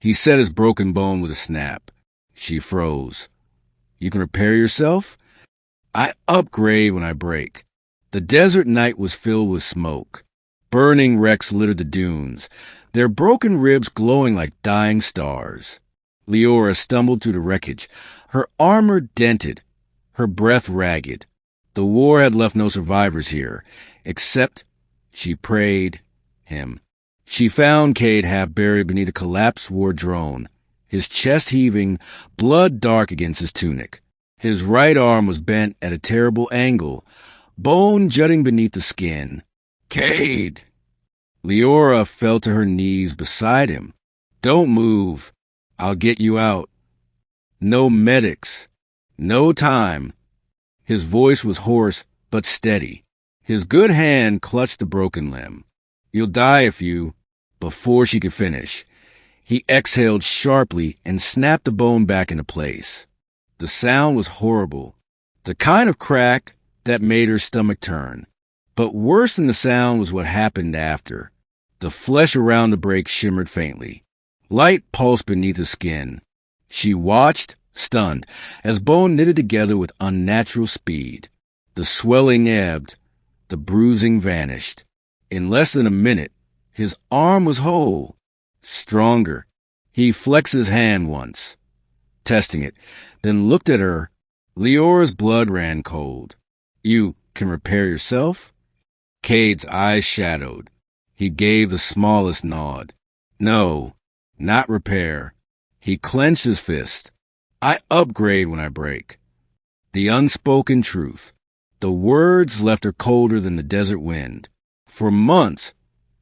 He set his broken bone with a snap. She froze. You can repair yourself? I upgrade when I break. The desert night was filled with smoke. Burning wrecks littered the dunes, their broken ribs glowing like dying stars. Leora stumbled through the wreckage, her armor dented, her breath ragged. The war had left no survivors here, except, she prayed, him. She found Cade half buried beneath a collapsed war drone, his chest heaving, blood dark against his tunic. His right arm was bent at a terrible angle, bone jutting beneath the skin. Cade! Leora fell to her knees beside him. Don't move. I'll get you out. No medics. No time. His voice was hoarse but steady. His good hand clutched the broken limb. You'll die if you... Before she could finish, he exhaled sharply and snapped the bone back into place. The sound was horrible, the kind of crack that made her stomach turn. But worse than the sound was what happened after. The flesh around the break shimmered faintly. Light pulsed beneath the skin. She watched, stunned, as bone knitted together with unnatural speed. The swelling ebbed. The bruising vanished. In less than a minute, his arm was whole. Stronger. He flexed his hand once, testing it, then looked at her. Leora's blood ran cold. You can repair yourself? Cade's eyes shadowed. He gave the smallest nod. No, not repair. He clenched his fist. I upgrade when I break. The unspoken truth. The words left her colder than the desert wind. For months,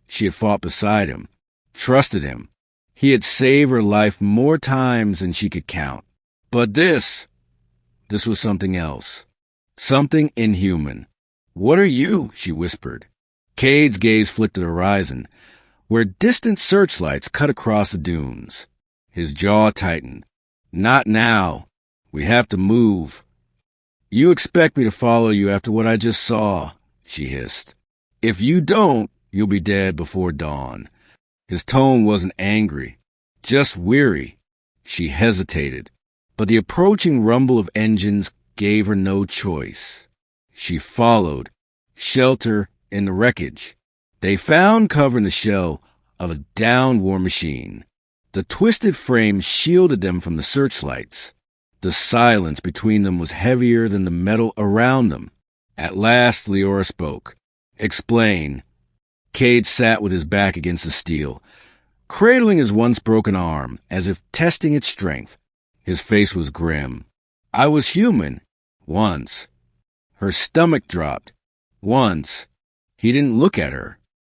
she had fought beside him, trusted him. He had saved her life more times than she could count. But this was something else. Something inhuman. What are you? She whispered. Cade's gaze flicked to the horizon, where distant searchlights cut across the dunes. His jaw tightened. Not now. We have to move. You expect me to follow you after what I just saw, she hissed. If you don't, you'll be dead before dawn. His tone wasn't angry, just weary. She hesitated, but the approaching rumble of engines gave her no choice. She followed, shelter in the wreckage. They found cover in the shell of a downed war machine. The twisted frame shielded them from the searchlights. The silence between them was heavier than the metal around them. At last, Leora spoke. Explain. Cade sat with his back against the steel, cradling his once broken arm, as if testing its strength. His face was grim. I was human. Once. Her stomach dropped. Once. He didn't look at her.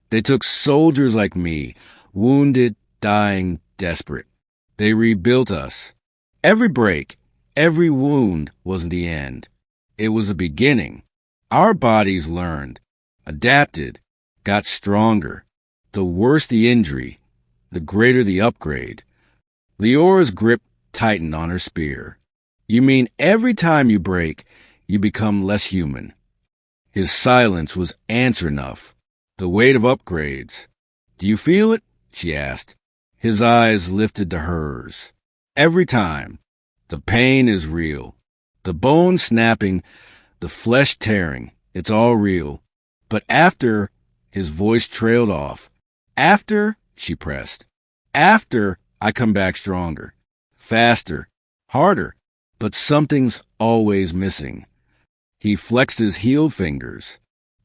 They took soldiers like me, wounded, dying, desperate. They rebuilt us. Every break, every wound wasn't the end. It was a beginning. Our bodies learned, adapted, got stronger. The worse the injury, the greater the upgrade. Leora's grip tightened on her spear. You mean every time you break, you become less human? His silence was answer enough. The weight of upgrades. Do you feel it? She asked. His eyes lifted to hers. Every time. The pain is real. The bone snapping, the flesh tearing. It's all real. But after, his voice trailed off. After, she pressed. After, I come back stronger. Faster. Harder. But something's always missing. He flexed his healed fingers.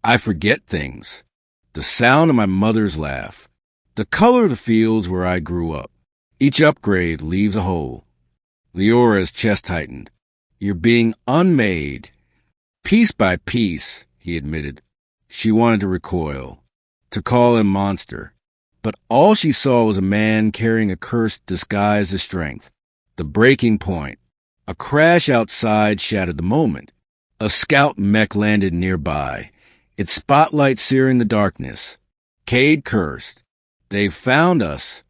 I forget things. The sound of my mother's laugh. The color of the fields where I grew up. Each upgrade leaves a hole. Leora's chest tightened. You're being unmade. Piece by piece, he admitted. She wanted to recoil, to call him monster. But all she saw was a man carrying a curse disguised as strength. The breaking point. A crash outside shattered the moment. A scout mech landed nearby, its spotlight searing the darkness. Cade cursed. They've found us.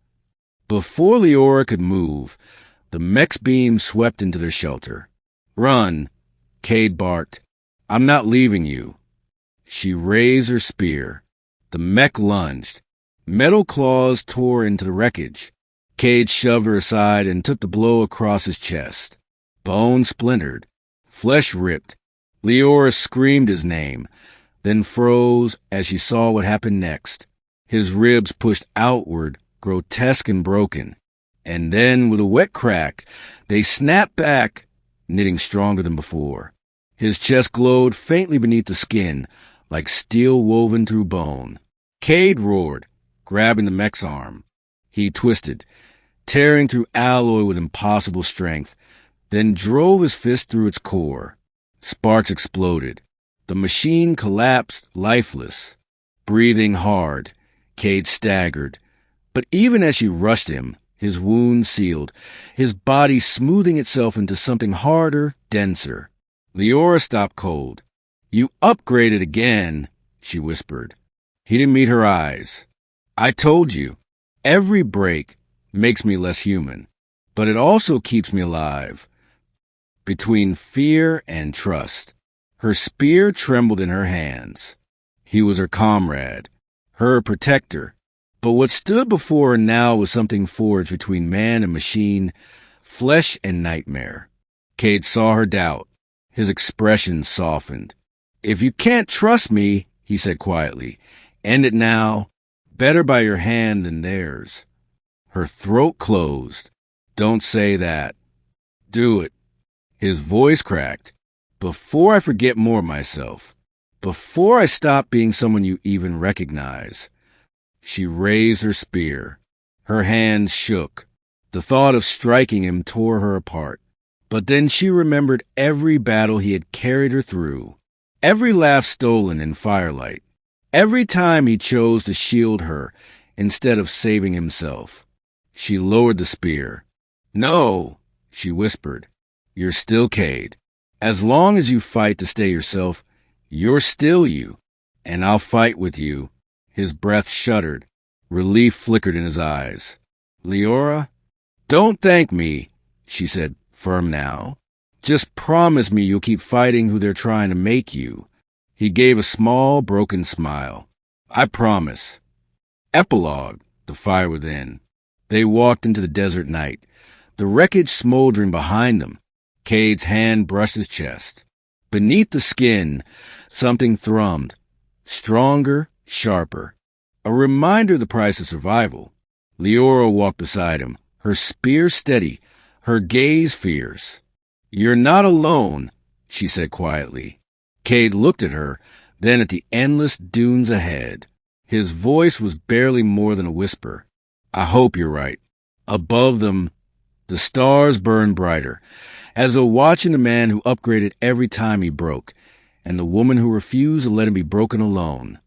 Before Leora could move, the mech's beam swept into their shelter. Run, Cade barked. I'm not leaving you. She raised her spear. The mech lunged. Metal claws tore into the wreckage. Cade shoved her aside and took the blow across his chest. Bone splintered. Flesh ripped. Leora screamed his name, then froze as she saw what happened next. His ribs pushed outward, grotesque and broken. And then, with a wet crack, they snapped back, knitting stronger than before. His chest glowed faintly beneath the skin, like steel woven through bone. Cade roared, grabbing the mech's arm. He twisted, tearing through alloy with impossible strength, then drove his fist through its core. Sparks exploded. The machine collapsed, lifeless. Breathing hard, Cade staggered. But even as she rushed him, his wound sealed, his body smoothing itself into something harder, denser. Leora stopped cold. "You upgraded again," she whispered. He didn't meet her eyes. "I told you, every break makes me less human, but it also keeps me alive." Between fear and trust, her spear trembled in her hands. He was her comrade, her protector. But what stood before her now was something forged between man and machine, flesh and nightmare. Cade saw her doubt. His expression softened. "If you can't trust me," he said quietly, "end it now. Better by your hand than theirs." Her throat closed. "Don't say that." "Do it." His voice cracked. "Before I forget more of myself. Before I stop being someone you even recognize." She raised her spear. Her hands shook. The thought of striking him tore her apart. But then she remembered every battle he had carried her through, every laugh stolen in firelight, every time he chose to shield her instead of saving himself. She lowered the spear. "No," she whispered. "You're still Cade. As long as you fight to stay yourself, you're still you. And I'll fight with you." His breath shuddered. Relief flickered in his eyes. "Leora, don't thank me," she said, firm now. "Just promise me you'll keep fighting who they're trying to make you." He gave a small, broken smile. "I promise." Epilogue, the fire within. They walked into the desert night, the wreckage smoldering behind them. Cade's hand brushed his chest. Beneath the skin, something thrummed. Stronger, sharper. A reminder of the price of survival. Leora walked beside him, her spear steady, her gaze fierce. "You're not alone," she said quietly. Cade looked at her, then at the endless dunes ahead. His voice was barely more than a whisper. "I hope you're right." Above them, the stars burned brighter, as though watching the man who upgraded every time he broke, and the woman who refused to let him be broken alone.